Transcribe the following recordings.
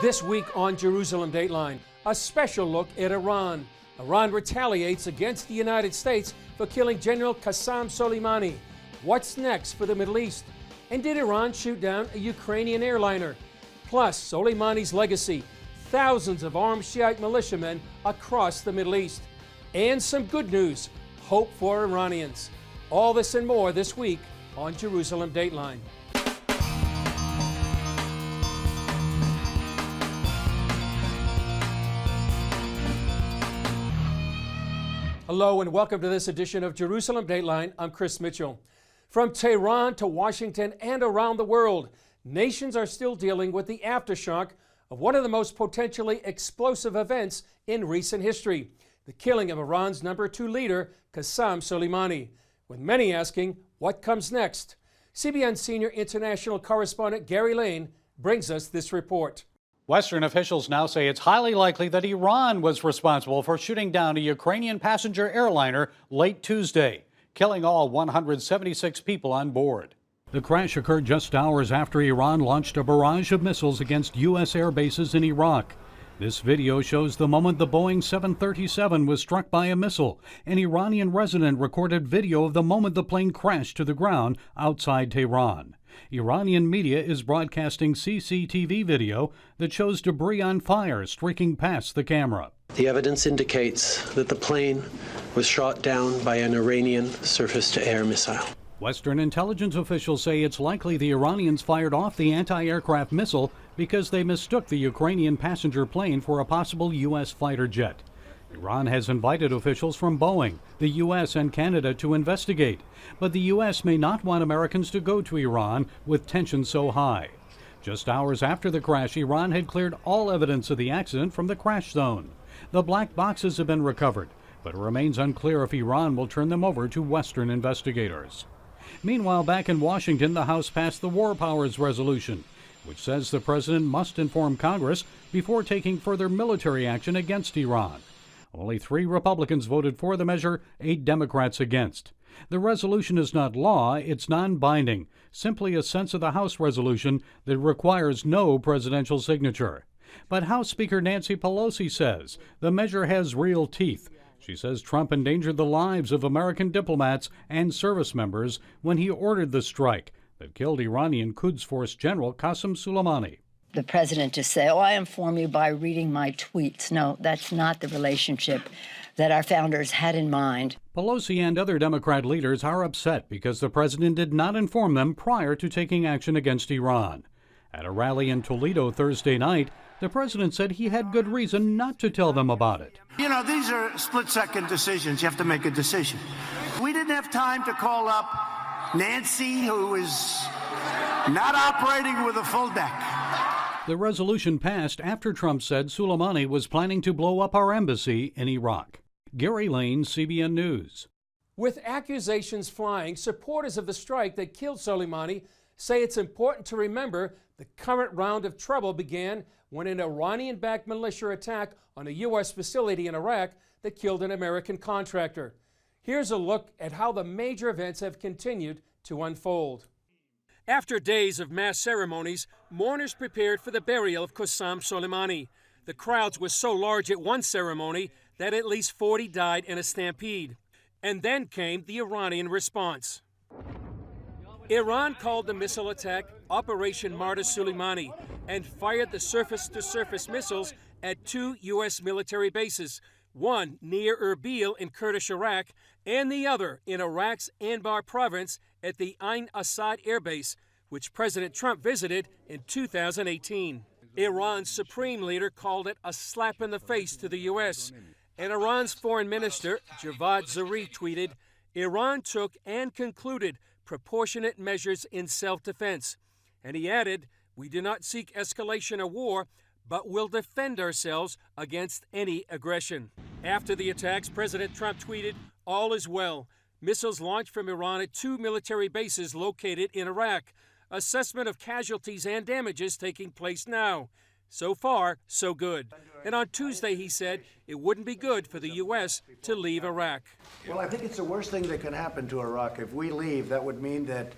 This week on Jerusalem Dateline, a special look at Iran. Iran retaliates against the United States for killing General Qasem Soleimani. What's next for the Middle East? And did Iran shoot down a Ukrainian airliner? Plus, Soleimani's legacy, thousands of armed Shiite militiamen across the Middle East. And some good news, hope for Iranians. All this and more this week on Jerusalem Dateline. Hello and welcome to this edition of Jerusalem Dateline. I'm Chris Mitchell. From Tehran to Washington and around the world, nations are still dealing with the aftershock of one of the most potentially explosive events in recent history, the killing of Iran's number 2 leader, Qasem Soleimani, with many asking what comes next. CBN senior international correspondent Gary Lane brings us this report. Western officials now say it's highly likely that Iran was responsible for shooting down a Ukrainian passenger airliner late Tuesday, killing all 176 people on board. The crash occurred just hours after Iran launched a barrage of missiles against U.S. air bases in Iraq. This video shows the moment the Boeing 737 was struck by a missile. An Iranian resident recorded video of the moment the plane crashed to the ground outside Tehran. Iranian media is broadcasting CCTV video that shows debris on fire streaking past the camera. The evidence indicates that the plane was shot down by an Iranian surface-to-air missile. Western intelligence officials say it's likely the Iranians fired off the anti-aircraft missile because they mistook the Ukrainian passenger plane for a possible U.S. fighter jet. Iran has invited officials from Boeing, the U.S., and Canada to investigate, but the U.S. may not want Americans to go to Iran with tensions so high. Just hours after the crash, Iran had cleared all evidence of the accident from the crash zone. The black boxes have been recovered, but it remains unclear if Iran will turn them over to Western investigators. Meanwhile, back in Washington, the House passed the War Powers Resolution, which says the president must inform Congress before taking further military action against Iran. Only 3 Republicans voted for the measure, 8 Democrats against. The resolution is not law, it's non-binding, simply a sense of the House resolution that requires no presidential signature. But House Speaker Nancy Pelosi says the measure has real teeth. She says Trump endangered the lives of American diplomats and service members when he ordered the strike that killed Iranian Quds Force General Qasem Soleimani. The president to say, I inform you by reading my tweets. No, that's not the relationship that our founders had in mind. Pelosi and other Democrat leaders are upset because the president did not inform them prior to taking action against Iran. At a rally in Toledo Thursday night, the president said he had good reason not to tell them about it. You know, these are split-second decisions. You have to make a decision. We didn't have time to call up Nancy, who is not operating with a full deck. The resolution passed after Trump said Soleimani was planning to blow up our embassy in Iraq. Gary Lane, CBN News. With accusations flying, supporters of the strike that killed Soleimani say it's important to remember the current round of trouble began when an Iranian-backed militia attack on a U.S. facility in Iraq that killed an American contractor. Here's a look at how the major events have continued to unfold. After days of mass ceremonies, mourners prepared for the burial of Qasem Soleimani. The crowds were so large at one ceremony that at least 40 died in a stampede. And then came the Iranian response. Iran called the missile attack Operation Martyr Soleimani and fired the surface-to-surface missiles at 2 U.S. military bases, one near Erbil in Kurdish Iraq and the other in Iraq's Anbar province at the Ain Assad Air Base, which President Trump visited in 2018. Iran's supreme leader called it a slap in the face to the U.S. And Iran's foreign minister, Javad Zarif, tweeted, Iran took and concluded proportionate measures in self-defense. And he added, we do not seek escalation of war, but will defend ourselves against any aggression. After the attacks, President Trump tweeted, all is well. Missiles launched from Iran at 2 military bases located in Iraq. Assessment of casualties and damages taking place now. So far, so good. And on Tuesday, he said it wouldn't be good for the U.S. to leave Iraq. Well, I think it's the worst thing that can happen to Iraq. If we leave, that would mean that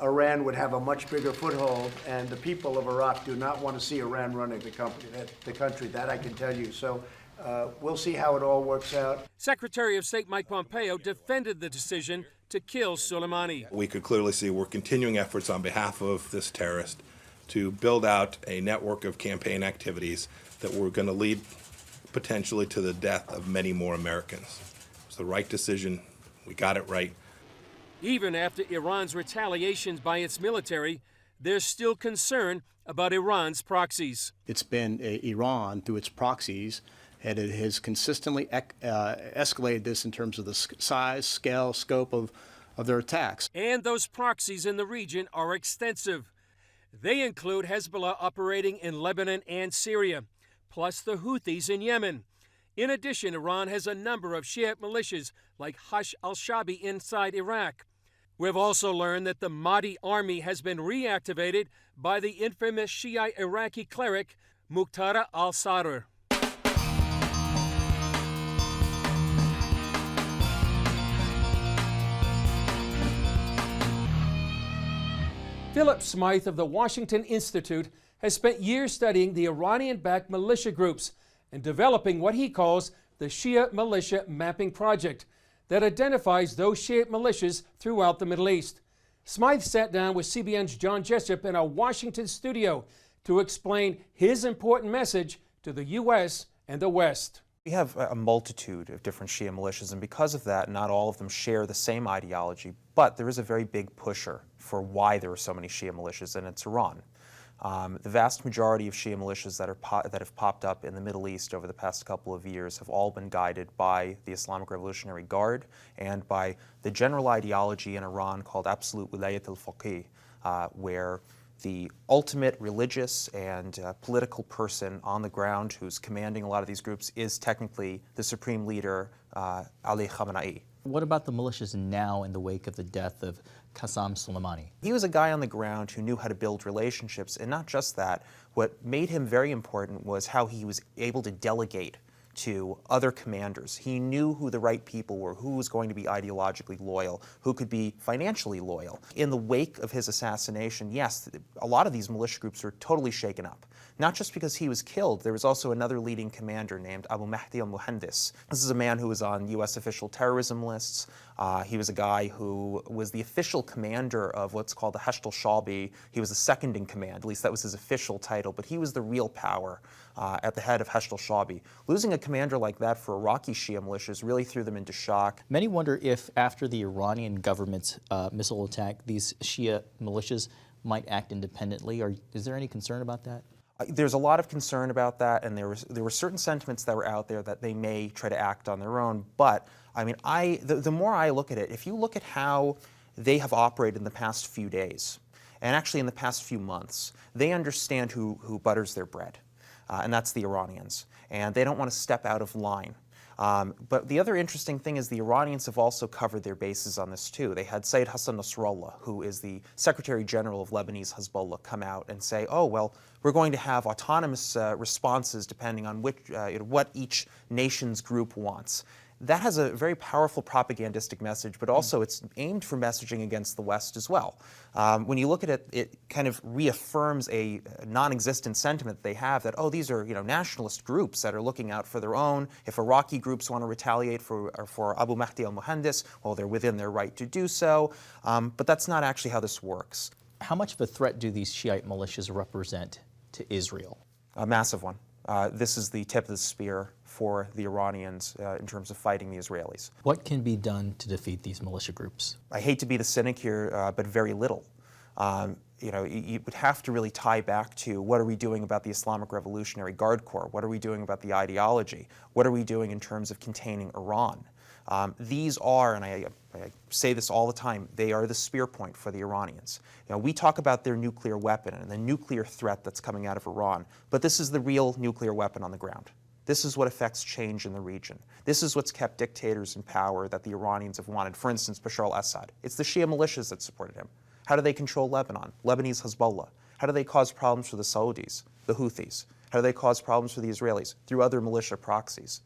Iran would have a much bigger foothold, and the people of Iraq do not want to see Iran running the country. That I can tell you. So we'll see how it all works out. Secretary of State Mike Pompeo defended the decision to kill Soleimani. We could clearly see we're continuing efforts on behalf of this terrorist to build out a network of campaign activities that were going to lead potentially to the death of many more Americans. It was the right decision. We got it right. Even after Iran's retaliations by its military, there's still concern about Iran's proxies. It's been Iran, through its proxies, and it has consistently escalated this in terms of the size, scale, scope of their attacks. And those proxies in the region are extensive. They include Hezbollah operating in Lebanon and Syria, plus the Houthis in Yemen. In addition, Iran has a number of Shiite militias like Hashd al-Shaabi inside Iraq. We've also learned that the Mahdi army has been reactivated by the infamous Shiite Iraqi cleric Muqtada al-Sadr. Philip Smythe of the Washington Institute has spent years studying the Iranian-backed militia groups and developing what he calls the Shia Militia Mapping Project that identifies those Shiite militias throughout the Middle East. Smythe sat down with CBN's John Jessup in our Washington studio to explain his important message to the U.S. and the West. We have a multitude of different Shia militias, and because of that, not all of them share the same ideology, but there is a very big pusher for why there are so many Shia militias, and it's Iran. The vast majority of Shia militias that have popped up in the Middle East over the past couple of years have all been guided by the Islamic Revolutionary Guard and by the general ideology in Iran called absolute wilayat al-faqih, where the ultimate religious and political person on the ground who's commanding a lot of these groups is technically the supreme leader, Ali Khamenei. What about the militias now in the wake of the death of Qasem Soleimani? He was a guy on the ground who knew how to build relationships, and not just that. What made him very important was how he was able to delegate to other commanders. He knew who the right people were, who was going to be ideologically loyal, who could be financially loyal. In the wake of his assassination, yes, a lot of these militia groups were totally shaken up. Not just because he was killed, there was also another leading commander named Abu Mahdi al-Muhandis. This is a man who was on U.S. official terrorism lists. He was a guy who was the official commander of what's called the Hashd al-Shaabi. He was the second in command, at least that was his official title, but he was the real power at the head of Hashd al-Shaabi. Losing a commander like that for Iraqi Shia militias really threw them into shock. Many wonder if after the Iranian government's missile attack, these Shia militias might act independently, or is there any concern about that? There's a lot of concern about that, and there were certain sentiments that were out there that they may try to act on their own. But I mean, the more I look at it, if you look at how they have operated in the past few days, and actually in the past few months, they understand who butters their bread, and that's the Iranians, and they don't want to step out of line. But the other interesting thing is the Iranians have also covered their bases on this too. They had Sayyid Hassan Nasrallah, who is the Secretary General of Lebanese Hezbollah, come out and say, oh, well, we're going to have autonomous responses depending on what each nation's group wants. That has a very powerful propagandistic message, but also it's aimed for messaging against the West as well. When you look at it, it kind of reaffirms a non-existent sentiment they have that, oh, these are nationalist groups that are looking out for their own. If Iraqi groups want to retaliate for Abu Mahdi al-Muhandis, well, they're within their right to do so. But that's not actually how this works. How much of a threat do these Shiite militias represent to Israel? A massive one. This is the tip of the spear for the Iranians in terms of fighting the Israelis. What can be done to defeat these militia groups? I hate to be the cynic here, but very little. You would have to really tie back to what are we doing about the Islamic Revolutionary Guard Corps? What are we doing about the ideology? What are we doing in terms of containing Iran? These are, and I say this all the time, they are the spear point for the Iranians. We talk about their nuclear weapon and the nuclear threat that's coming out of Iran, but this is the real nuclear weapon on the ground. This is what affects change in the region. This is what's kept dictators in power that the Iranians have wanted. For instance, Bashar al-Assad. It's the Shia militias that supported him. How do they control Lebanon? Lebanese Hezbollah. How do they cause problems for the Saudis, the Houthis? How do they cause problems for the Israelis? Through other militia proxies.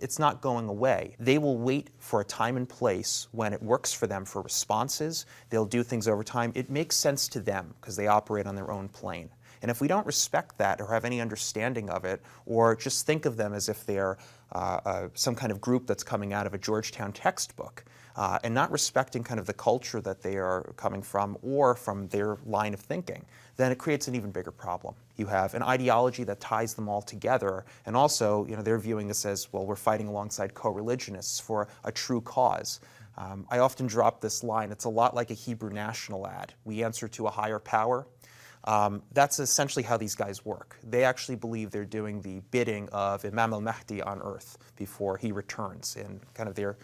it's not going away. They will wait for a time and place when it works for them for responses. They'll do things over time. It makes sense to them because they operate on their own plane. And if we don't respect that or have any understanding of it, or just think of them as if they're some kind of group that's coming out of a Georgetown textbook, and not respecting kind of the culture that they are coming from or from their line of thinking, then it creates an even bigger problem. You have an ideology that ties them all together, and also, they're viewing this as, well, we're fighting alongside co-religionists for a true cause. I often drop this line. It's a lot like a Hebrew National ad. We answer to a higher power. That's essentially how these guys work. They actually believe they're doing the bidding of Imam al-Mahdi on earth before he returns in kind of their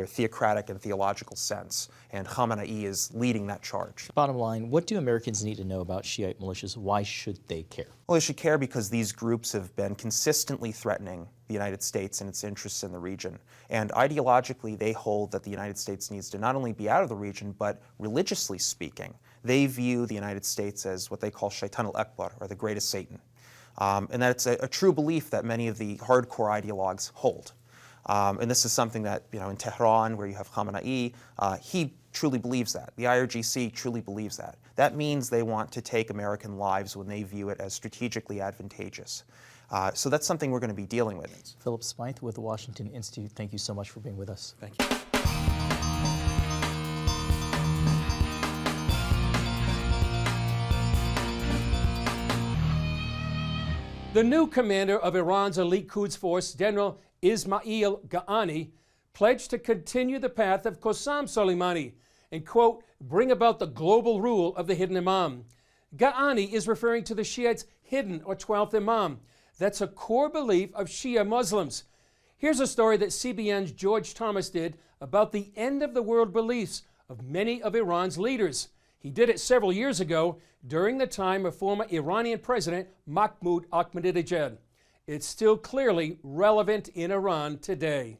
theocratic and theological sense. And Khamenei is leading that charge. Bottom line, what do Americans need to know about Shiite militias? Why should they care? Well, they should care because these groups have been consistently threatening the United States and its interests in the region. And ideologically, they hold that the United States needs to not only be out of the region, but religiously speaking, they view the United States as what they call Shaitan al-Akbar, or the greatest Satan. And that's a true belief that many of the hardcore ideologues hold. And this is something that, in Tehran, where you have Khamenei, he truly believes that. The IRGC truly believes that. That means they want to take American lives when they view it as strategically advantageous. So that's something we're going to be dealing with. Philip Smythe with the Washington Institute, thank you so much for being with us. Thank you. The new commander of Iran's elite Quds force, General Ismail Ghani, pledged to continue the path of Qasem Soleimani and, quote, bring about the global rule of the hidden imam. Ghani is referring to the Shiites' hidden or 12th imam. That's a core belief of Shia Muslims. Here's a story that CBN's George Thomas did about the end of the world beliefs of many of Iran's leaders. He did it several years ago during the time of former Iranian President Mahmoud Ahmadinejad. It's still clearly relevant in Iran today.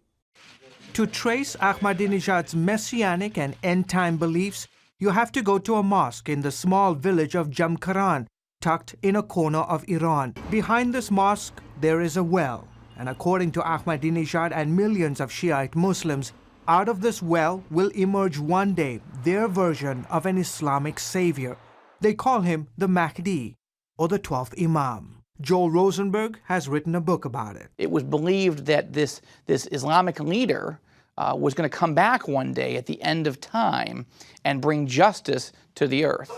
To trace Ahmadinejad's messianic and end-time beliefs, you have to go to a mosque in the small village of Jamkaran, tucked in a corner of Iran. Behind this mosque, there is a well, and according to Ahmadinejad and millions of Shiite Muslims, out of this well will emerge one day their version of an Islamic savior. They call him the Mahdi, or the 12th Imam. Joel Rosenberg has written a book about it. It was believed that this Islamic leader was going to come back one day at the end of time and bring justice to the earth.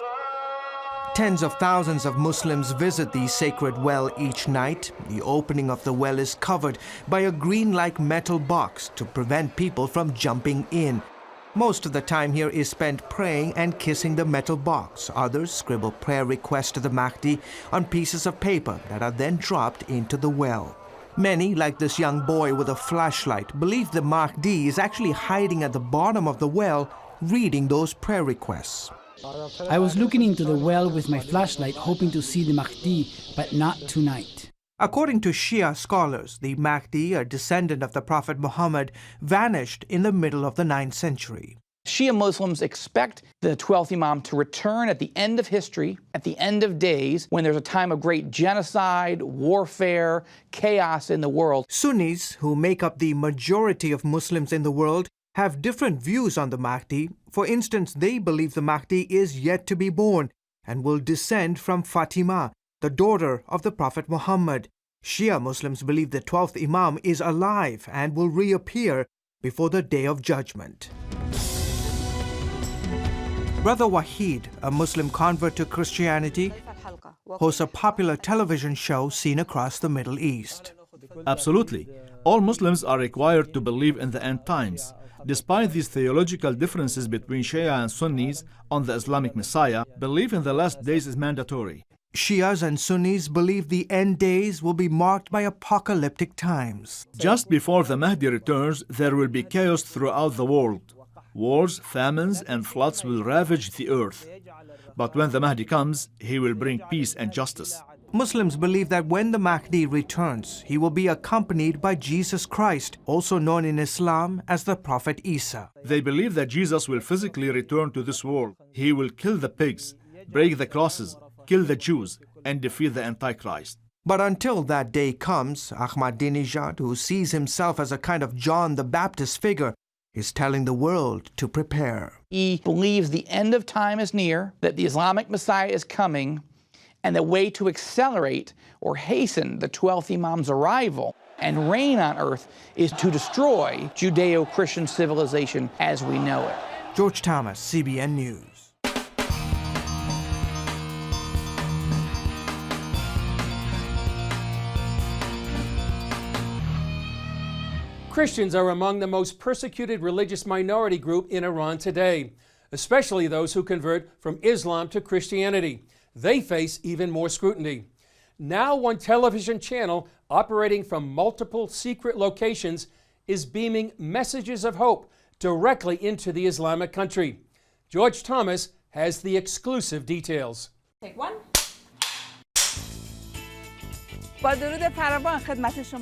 Tens of thousands of Muslims visit the sacred well each night. The opening of the well is covered by a green-like metal box to prevent people from jumping in. Most of the time here is spent praying and kissing the metal box. Others scribble prayer requests to the Mahdi on pieces of paper that are then dropped into the well. Many, like this young boy with a flashlight, believe the Mahdi is actually hiding at the bottom of the well, reading those prayer requests. I was looking into the well with my flashlight, hoping to see the Mahdi, but not tonight. According to Shia scholars, the Mahdi, a descendant of the Prophet Muhammad, vanished in the middle of the 9th century. Shia Muslims expect the 12th Imam to return at the end of history, at the end of days, when there's a time of great genocide, warfare, chaos in the world. Sunnis, who make up the majority of Muslims in the world, have different views on the Mahdi. For instance, they believe the Mahdi is yet to be born and will descend from Fatima, the daughter of the Prophet Muhammad. Shia Muslims believe the 12th Imam is alive and will reappear before the Day of Judgment. Brother Wahid, a Muslim convert to Christianity, hosts a popular television show seen across the Middle East. Absolutely. All Muslims are required to believe in the end times. Despite these theological differences between Shia and Sunnis on the Islamic Messiah, belief in the last days is mandatory. Shias and Sunnis believe the end days will be marked by apocalyptic times. Just before the Mahdi returns, there will be chaos throughout the world. Wars, famines, and floods will ravage the earth. But when the Mahdi comes, he will bring peace and justice. Muslims believe that when the Mahdi returns, he will be accompanied by Jesus Christ, also known in Islam as the Prophet Isa. They believe that Jesus will physically return to this world. He will kill the pigs, break the crosses, kill the Jews, and defeat the Antichrist. But until that day comes, Ahmadinejad, who sees himself as a kind of John the Baptist figure, is telling the world to prepare. He believes the end of time is near, that the Islamic Messiah is coming, and the way to accelerate or hasten the 12th Imam's arrival and reign on earth is to destroy Judeo-Christian civilization as we know it. George Thomas, CBN News. Christians are among the most persecuted religious minority group in Iran today, especially those who convert from Islam to Christianity. They face even more scrutiny. Now one television channel operating from multiple secret locations is beaming messages of hope directly into the Islamic country. George Thomas has the exclusive details. Take one.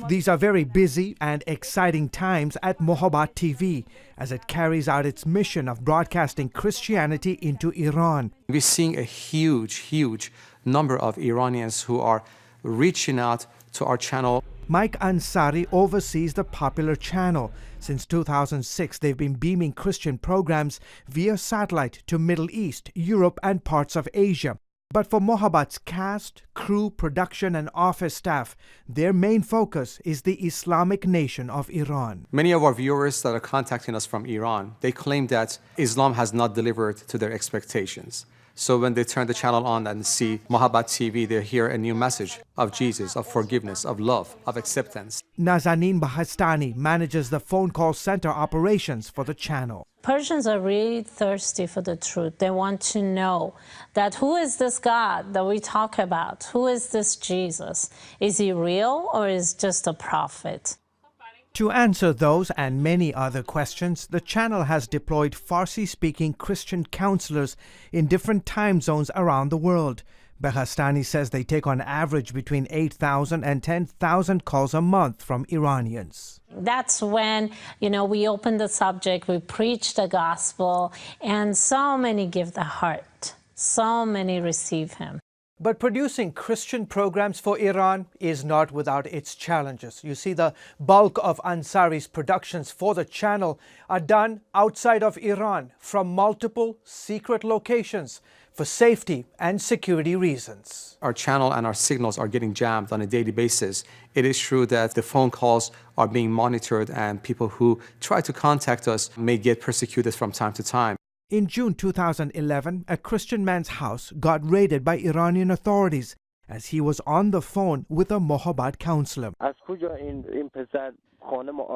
These are very busy and exciting times at Mohabbat TV as it carries out its mission of broadcasting Christianity into Iran. We're seeing a huge number of Iranians who are reaching out to our channel. Mike Ansari oversees the popular channel. Since 2006, they've been beaming Christian programs via satellite to Middle East, Europe, and parts of Asia. But for Mohabbat's cast, crew, production, and office staff, their main focus is the Islamic nation of Iran. Many of our viewers that are contacting us from Iran, they claim that Islam has not delivered to their expectations. So when they turn the channel on and see Mohabbat TV, they hear a new message of Jesus, of forgiveness, of love, of acceptance. Nazanin Bahastani manages the phone call center operations for the channel. Persians are really thirsty for the truth. They want to know that who is this God that we talk about? Who is this Jesus? Is he real or is just a prophet? To answer those and many other questions, the channel has deployed Farsi-speaking Christian counselors in different time zones around the world. Behastani says they take on average between 8,000 and 10,000 calls a month from Iranians. That's when, we open the subject, we preach the gospel, and so many give the heart. So many receive him. But producing Christian programs for Iran is not without its challenges. You see, the bulk of Ansari's productions for the channel are done outside of Iran from multiple secret locations for safety and security reasons. Our channel and our signals are getting jammed on a daily basis. It is true that the phone calls are being monitored and people who try to contact us may get persecuted from time to time. In June 2011, a Christian man's house got raided by Iranian authorities as he was on the phone with a Mohabbat counselor.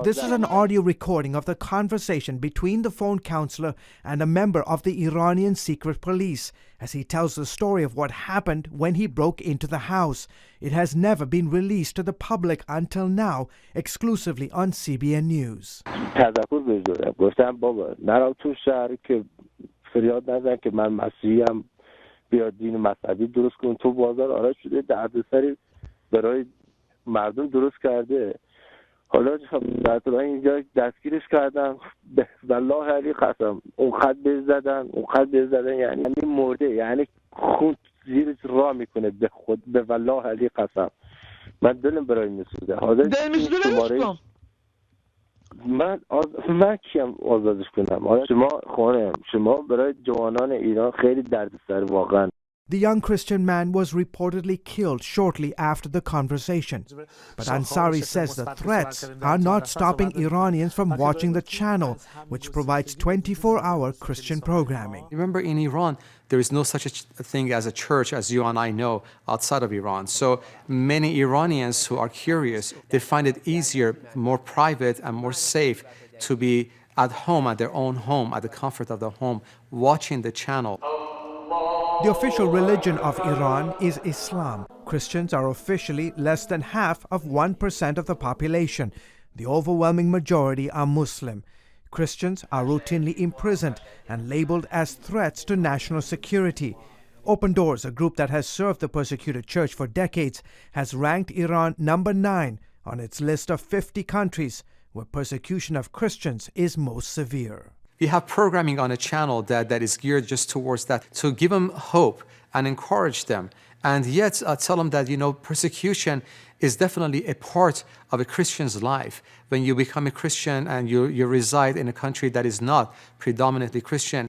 This is an audio recording of the conversation between the phone counselor and a member of the Iranian secret police as he tells the story of what happened when he broke into the house. It has never been released to the public until now, exclusively on CBN News. حالا اینجا دستگیرش کردن والله علی قسم اونقدر بهش زدن یعنی مرده یعنی خون زیرش راه میکنه به خود به والله علی قسم من دلم برای میسوزه حاضر شماره من کیم آزادش کنم حالا شما خانم شما برای جوانان ایران خیلی دردسر واقعا. The young Christian man was reportedly killed shortly after the conversation. But Ansari says the threats are not stopping Iranians from watching the channel, which provides 24-hour Christian programming. Remember, in Iran, there is no such a thing as a church as you and I know outside of Iran. So many Iranians who are curious, they find it easier, more private and more safe to be at home, at their own home, at the comfort of the home, watching the channel. The official religion of Iran is Islam. Christians are officially less than half of 1% of the population. The overwhelming majority are Muslim. Christians are routinely imprisoned and labeled as threats to national security. Open Doors, a group that has served the persecuted church for decades, has ranked Iran number 9 on its list of 50 countries where persecution of Christians is most severe. We have programming on a channel that is geared just towards that, to give them hope and encourage them And yet tell them that, persecution is definitely a part of a Christian's life. When you become a Christian and you reside in a country that is not predominantly Christian,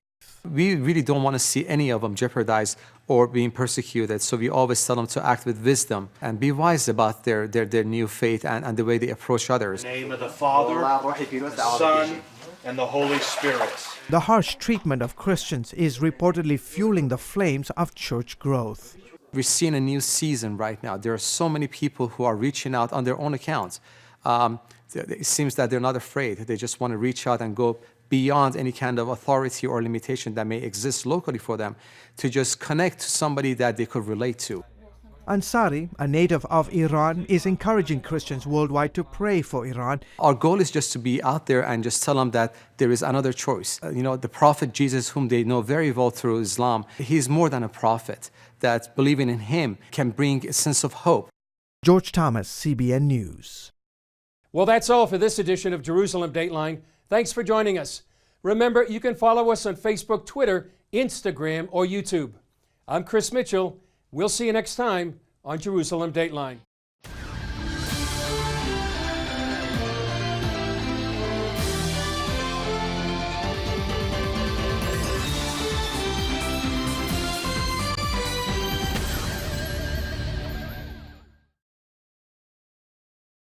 we really don't want to see any of them jeopardized or being persecuted. So we always tell them to act with wisdom and be wise about their new faith and the way they approach others. In the name of the Father, the Son, and the Holy Spirit. The harsh treatment of Christians is reportedly fueling the flames of church growth. We're seeing a new season right now. There are so many people who are reaching out on their own accounts. It seems that they're not afraid. They just want to reach out and go beyond any kind of authority or limitation that may exist locally for them to just connect to somebody that they could relate to. Ansari, a native of Iran, is encouraging Christians worldwide to pray for Iran. Our goal is just to be out there and just tell them that there is another choice. The prophet Jesus, whom they know very well through Islam, he's more than a prophet, that believing in him can bring a sense of hope. George Thomas, CBN News. Well, that's all for this edition of Jerusalem Dateline. Thanks for joining us. Remember, you can follow us on Facebook, Twitter, Instagram, or YouTube. I'm Chris Mitchell. We'll see you next time on Jerusalem Dateline.